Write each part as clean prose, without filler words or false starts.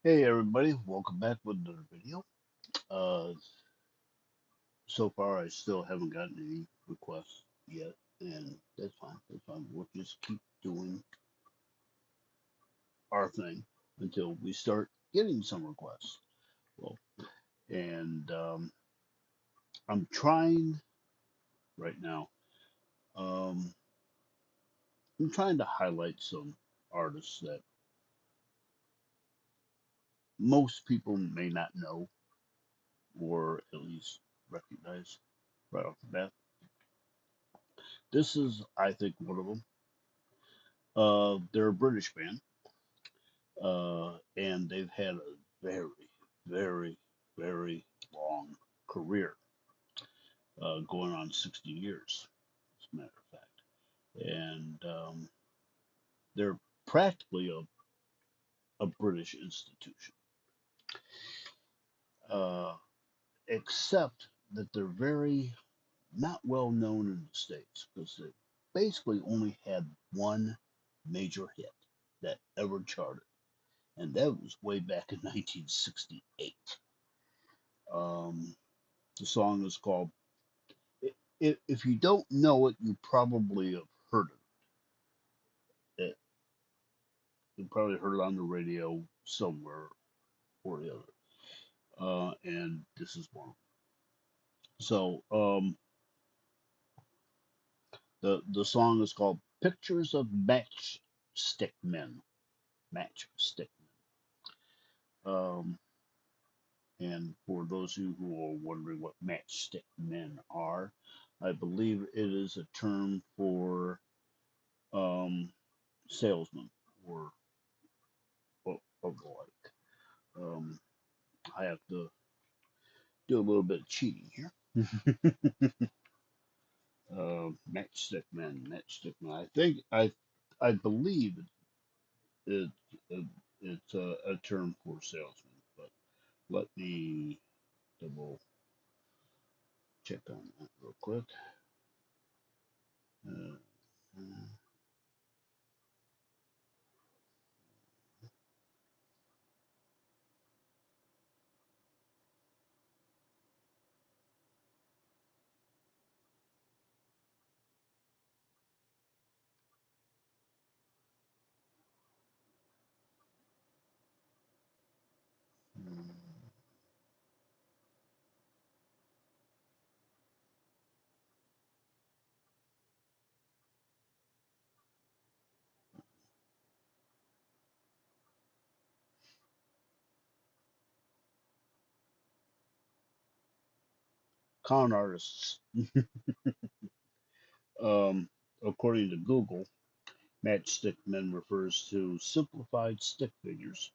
Hey everybody, welcome back with another video. Uh, so far I still haven't gotten any requests yet, and that's fine. That's fine. We'll just keep doing our thing until we start getting some requests. Well, and I'm trying right now. Um, I'm trying to highlight some artists that most people may not know or at least recognize right off the bat. This is, I think, one of them. They're a British band. And they've had a very, very, very long career, going on 60 years, as a matter of fact. And they're practically a British institution, uh, except that they're very not well known in the States because they basically only had one major hit that ever charted, and that was way back in 1968. Um, the song is called if you don't know it, you probably have heard it. You probably heard it on the radio somewhere or the other. And this is one. So the song is called "Pictures of Matchstick Men." Matchstick Men. And for those of you who are wondering what matchstick men are, I believe it is a term for um, salesmen or of the like. Um, I have to do a little bit of cheating here. Matchstick men, matchstick men. I believe it, it it's a term for salesmen, but let me double check on that real quick. Uh, con artists. Um, According to Google, matchstick men refers to simplified stick figures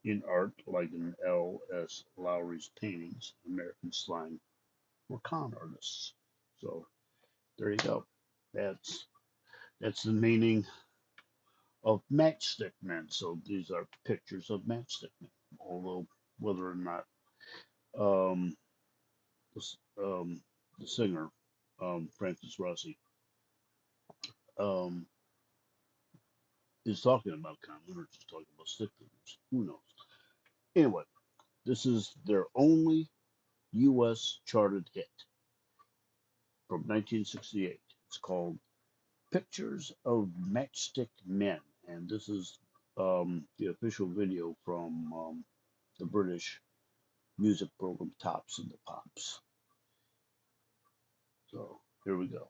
in art, like in L. S. Lowry's paintings, American slang for con artists. So there you go. That's that's the meaning of matchstick men. So these are pictures of matchstick men. Although whether or not um, the, the singer Francis Rossi um, is talking about common or just talking about stick figures, who knows? Anyway, this is their only U.S. charted hit from 1968. It's called "Pictures of Matchstick Men," and this is the official video from the British music program Tops and the Pops. So here we go.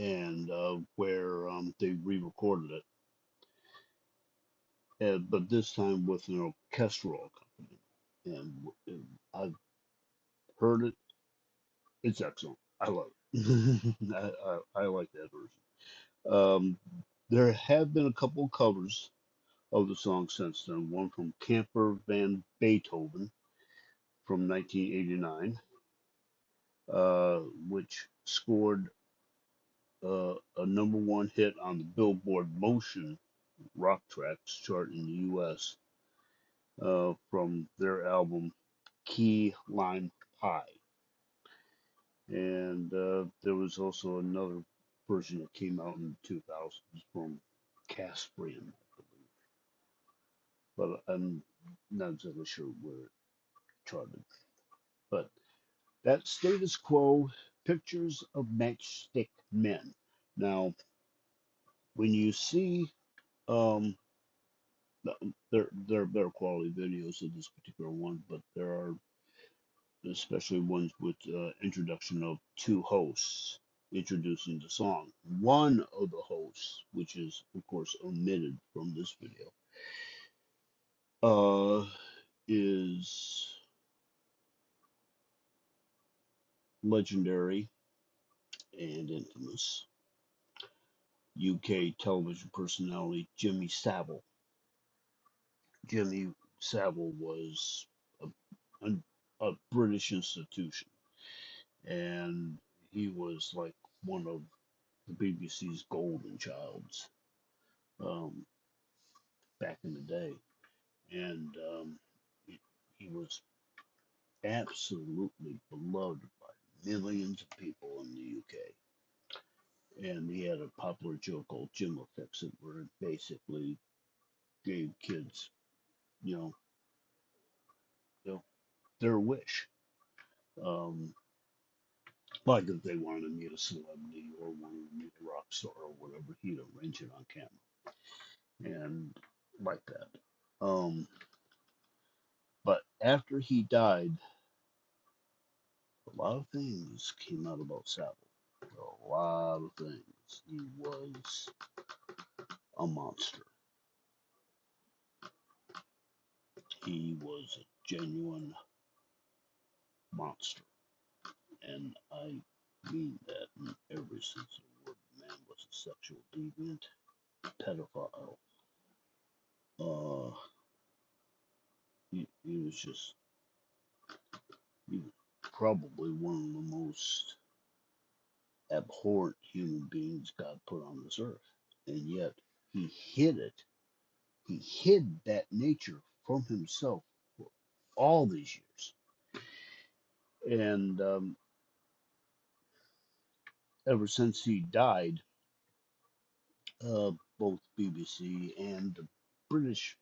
and where they re-recorded it, but this time with an orchestral accompaniment. And I've heard it; it's excellent. I love it. I like that version. There have been a couple of covers of the song since then. One from Camper Van Beethoven from 1989, which scored a number one hit on the Billboard Motion Rock Tracks chart in the U.S. From their album Key Lime Pie. And there was also another version that came out in the 2000s from Caspian, I believe. But I'm not exactly sure where it charted. But that status quo, pictures of matchstick men. Now, when you see um, there are better quality videos of this particular one, but there are especially ones with introduction of two hosts introducing the song. One of the hosts, which is of course omitted from this video, is legendary and infamous UK television personality Jimmy Savile. Jimmy Savile was a, a, a British institution, and he was like one of the BBC's golden childs um, back in the day, and he was absolutely beloved by millions of people in the UK. And he had a popular joke called Jim will fix it, where it basically gave kids, you know, you know their wish. Um, like if they wanted to meet a celebrity or wanted to meet a rock star or whatever, he'd arrange it on camera and like that. But after he died, a lot of things came out about Savile. A lot of things. He was a monster. He was a genuine monster. And I mean that in every sense of the word. The man was a sexual deviant, pedophile. Uh, he was just he was probably one of the most abhorrent human beings God put on this earth. And yet he hid it. He hid that nature from himself for all these years. And ever since he died, both BBC and the British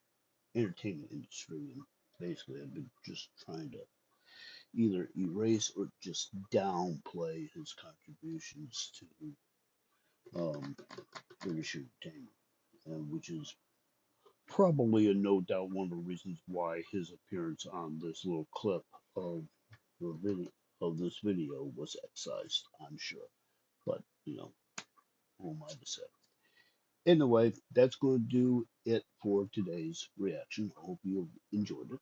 entertainment industry basically have been just trying to either erase or just downplay his contributions to British entertainment, which is probably a no doubt one of the reasons why his appearance on this little clip of the video of this video was excised. I'm sure, but who am I to say? Anyway, that's going to do it for today's reaction. I hope you enjoyed it.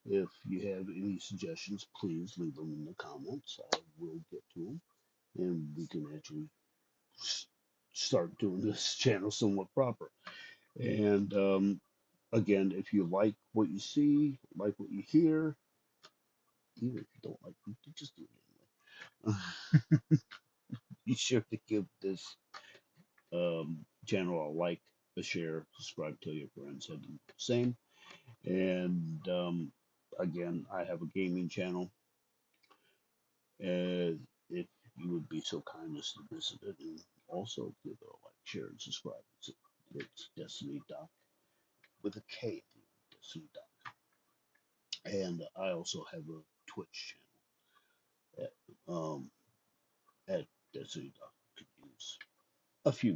If you have any suggestions, please leave them in the comments. I will get to them, and we can actually start doing this channel somewhat proper. And again, if you like what you see, like what you hear, even if you don't like it, just do it anyway. Be sure to give this channel a like, a share, subscribe, tell your friends, and do the same. And again, I have a gaming channel. If you would be so kind as to visit it, and also give it a like, share, and subscribe. It's Destiny Doc with a K at the end, Destiny Doc. And I also have a Twitch channel at Destiny Doc. Could use a few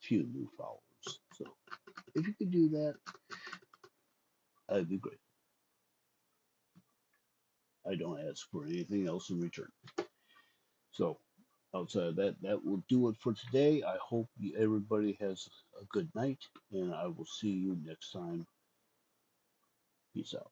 new followers. So if you could do that, I'd be great. I don't ask for anything else in return. So outside of that, that will do it for today. I hope everybody has a good night, and I will see you next time. Peace out.